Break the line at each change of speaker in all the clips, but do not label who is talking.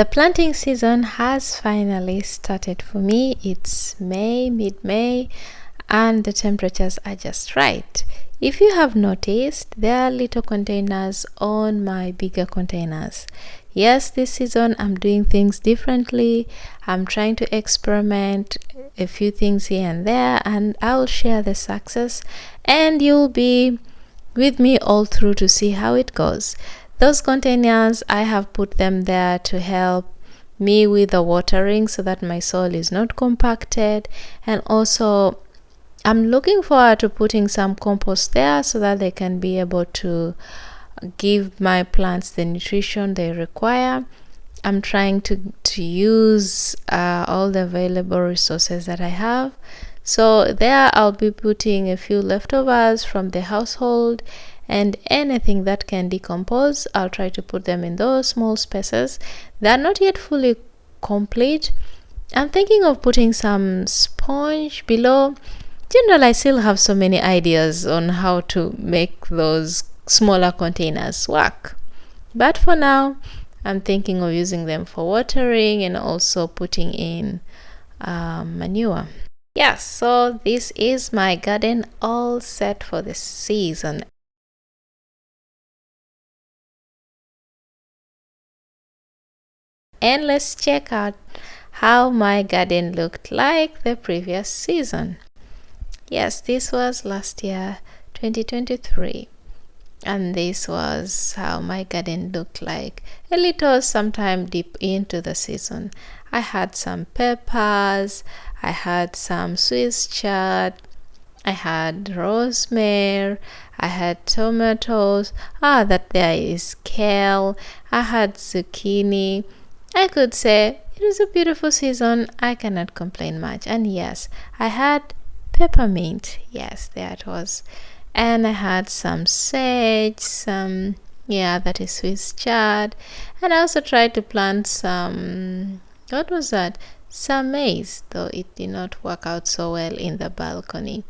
The planting season has finally started for me. It's mid-May, and the temperatures are just right. If you have noticed, there are little containers on my bigger containers. Yes, this season I'm doing things differently. I'm trying to experiment a few things here and there, and I'll share the success, and you'll be with me all through to see how it goes. Those containers, I have put them there to help me with the watering so that my soil is not compacted, and also I'm looking forward to putting some compost there so that they can be able to give my plants the nutrition they require. I'm trying to use all the available resources that I have. So there I'll be putting a few leftovers from the household, and anything that can decompose, I'll try to put them in those small spaces. They're not yet fully complete. I'm thinking of putting some sponge below. Generally, I still have so many ideas on how to make those smaller containers work. But for now, I'm thinking of using them for watering and also putting in manure. Yes, so this is my garden all set for the season. And let's check out how my garden looked like the previous season. Yes, this was last year, 2023. And this was how my garden looked like a little sometime deep into the season. I had some peppers, I had some Swiss chard, I had rosemary, I had tomatoes, that there is kale, I had zucchini. I could say it was a beautiful season. I cannot complain much. And yes, I had peppermint. Yes, there it was. And I had some sage, that is Swiss chard. And I also tried to plant some, what was that? Some maize, though it did not work out so well in the balcony.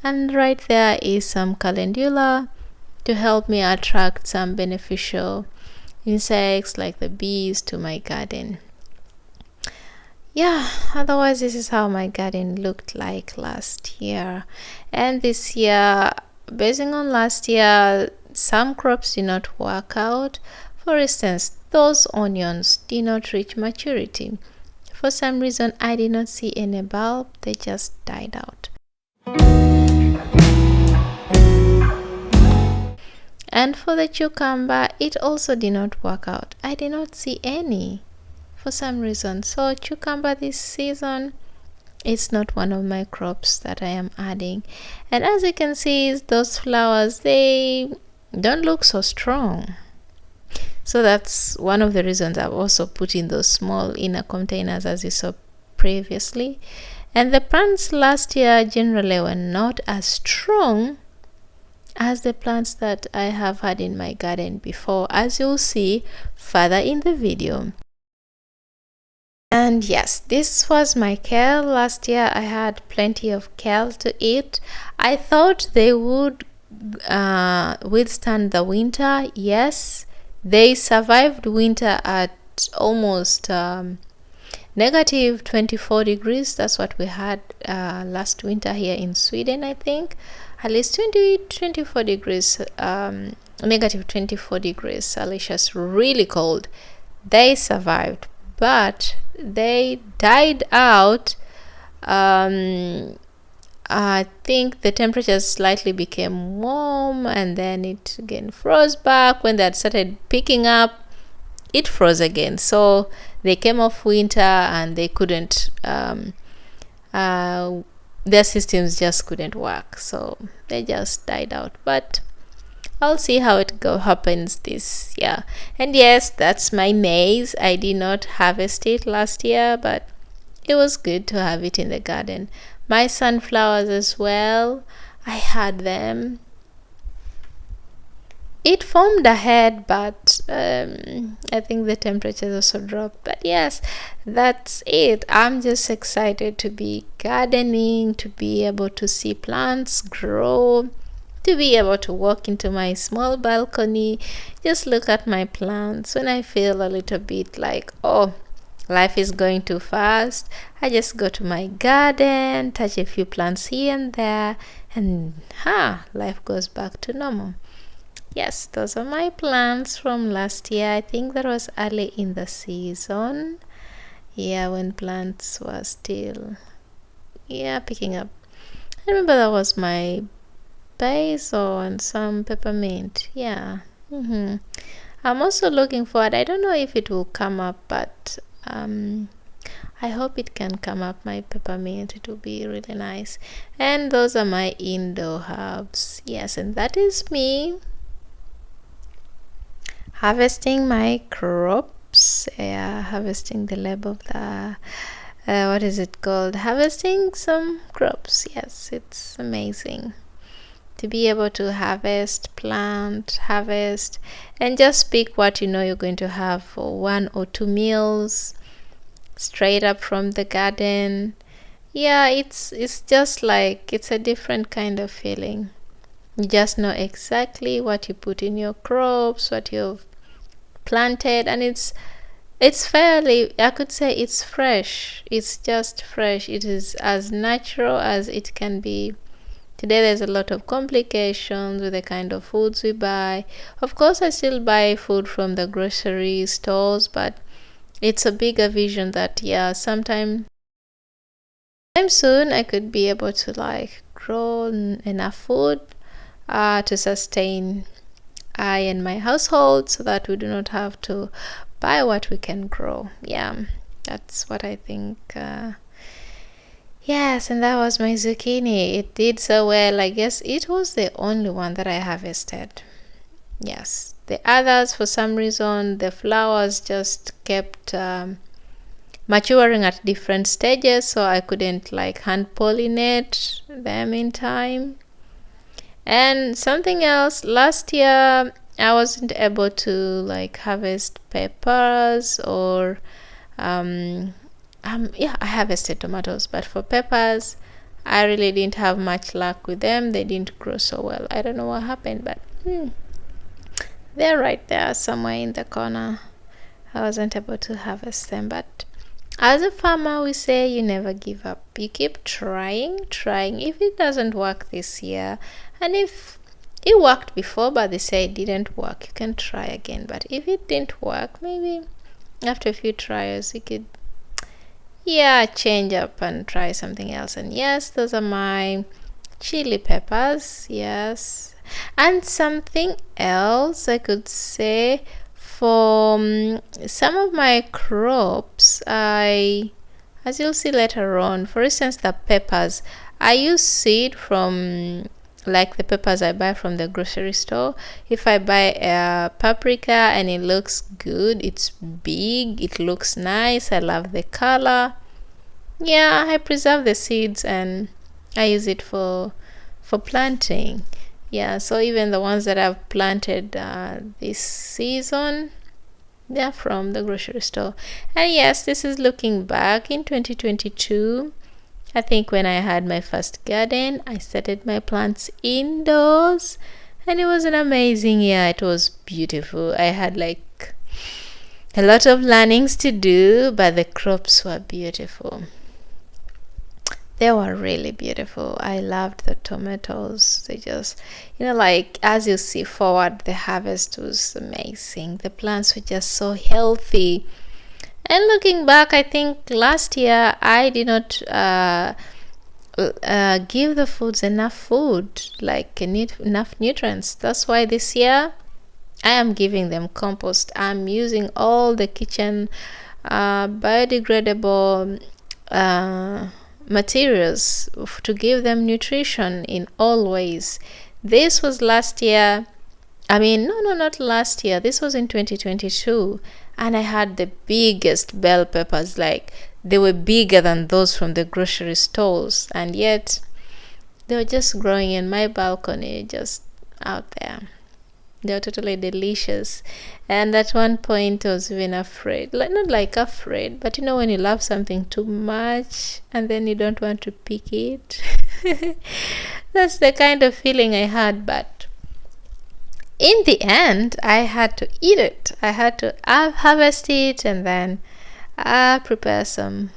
And right there is some calendula to help me attract some beneficial insects like the bees to my garden. Yeah, otherwise this is how my garden looked like last year. And this year, basing on last year, some crops did not work out. For instance, those onions did not reach maturity. For some reason, I did not see any bulb, they just died out. And for the cucumber, it also did not work out. I did not see any for some reason. So cucumber this season, it's not one of my crops that I am adding. And as you can see, those flowers, they don't look so strong. So that's one of the reasons I've also put in those small inner containers as you saw previously. And the plants last year generally were not as strong as the plants that I have had in my garden before, as you'll see further in the video. And yes, this was my kale. Last year I had plenty of kale to eat. I thought they would withstand the winter. Yes, they survived winter at almost negative 24 degrees. That's what we had last winter here in Sweden, I think. At least 24 degrees, negative 24 degrees Celsius, really cold. They survived, but they died out. I think the temperature slightly became warm, and then it again froze back. When that started picking up, it froze again. So they came off winter and they couldn't their systems just couldn't work, so they just died out. But I'll see how it happens this year. And yes, that's my maize. I did not harvest it last year, but it was good to have it in the garden. My sunflowers as well, I had them. It formed a head, but I think the temperatures also dropped. But yes, that's it. I'm just excited to be gardening, to be able to see plants grow, to be able to walk into my small balcony, just look at my plants. When I feel a little bit like, oh, life is going too fast, I just go to my garden, touch a few plants here and there, and life goes back to normal. Yes, those are my plants from last year. I think that was early in the season. Yeah, when plants were still, picking up. I remember that was my basil and some peppermint. Yeah. I'm also looking forward. I don't know if it will come up, but I hope it can come up. My peppermint, it will be really nice. And those are my indoor herbs. Yes, and that is me harvesting my crops. Yeah, harvesting the label of the what is it called? Harvesting some crops. Yes, it's amazing to be able to harvest, plant, harvest, and just pick what you know you're going to have for 1 or 2 meals straight up from the garden. Yeah, it's just like it's a different kind of feeling. You just know exactly what you put in your crops, what you've planted, and it's fairly, I could say it's fresh. It's just fresh. It is as natural as it can be. Today there's a lot of complications with the kind of foods we buy. Of course, I still buy food from the grocery stores, but it's a bigger vision that sometime soon I could be able to like grow enough food to sustain I and my household, so that we do not have to buy what we can grow. Yeah, that's what I think. Yes, and that was my zucchini. It did so well. I guess it was the only one that I harvested. Yes, the others, for some reason, the flowers just kept maturing at different stages, so I couldn't like hand pollinate them in time. And something else, last year I wasn't able to like harvest peppers or I harvested tomatoes, but for peppers I really didn't have much luck with them. They didn't grow so well. I don't know what happened, but they're right there somewhere in the corner. I wasn't able to harvest them, but as a farmer, we say you never give up. You keep trying. If it doesn't work this year, and if it worked before but they say it didn't work, you can try again. But if it didn't work, maybe after a few trials you could change up and try something else. And yes, those are my chili peppers. Yes, and something else I could say, for some of my crops, as you'll see later on, for instance, the peppers, I use seed from like the peppers I buy from the grocery store. If I buy a paprika and it looks good, it's big, it looks nice, I love the color, I preserve the seeds and I use it for planting. So even the ones that I've planted this season, they're from the grocery store. And yes, this is looking back in 2022. I think when I had my first garden, I started my plants indoors and it was an amazing year. It was beautiful. I had like a lot of learnings to do, but the crops were beautiful. They were really beautiful. I loved the tomatoes. They just, like as you see forward, the harvest was amazing. The plants were just so healthy. And looking back, I think last year I did not give the foods enough food, like enough nutrients. That's why this year I am giving them compost. I'm using all the kitchen biodegradable materials to give them nutrition in all ways. This was last year. No, not last year. This was in 2022. And I had the biggest bell peppers. Like, they were bigger than those from the grocery stores. And yet, they were just growing in my balcony, just out there. They were totally delicious. And at one point, I was even afraid. Not like afraid, but when you love something too much and then you don't want to pick it. That's the kind of feeling I had, but in the end, I had to eat it. I had to harvest it and then prepare some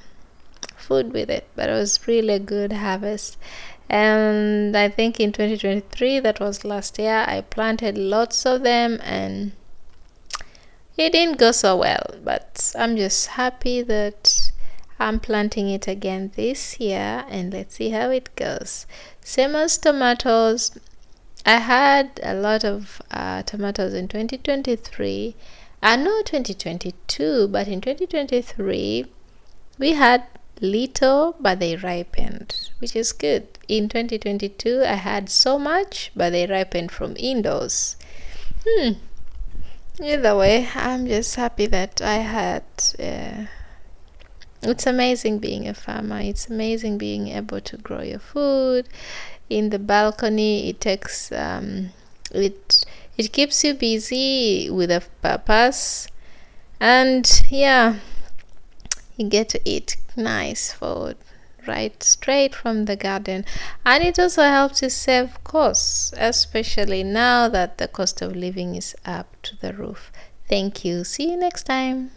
food with it. But it was really a good harvest. And I think in 2023, that was last year, I planted lots of them and it didn't go so well. But I'm just happy that I'm planting it again this year and let's see how it goes. Same as tomatoes. I had a lot of tomatoes in 2023. I know 2022, but in 2023 we had little, but they ripened, which is good. In 2022, I had so much, but they ripened from indoors. Either way, I'm just happy that I had. It's amazing being a farmer. It's amazing being able to grow your food in the balcony. It takes it keeps you busy with a purpose, and yeah, you get to eat nice food right straight from the garden, and it also helps you save costs, especially now that the cost of living is up to the roof. Thank you. See you next time.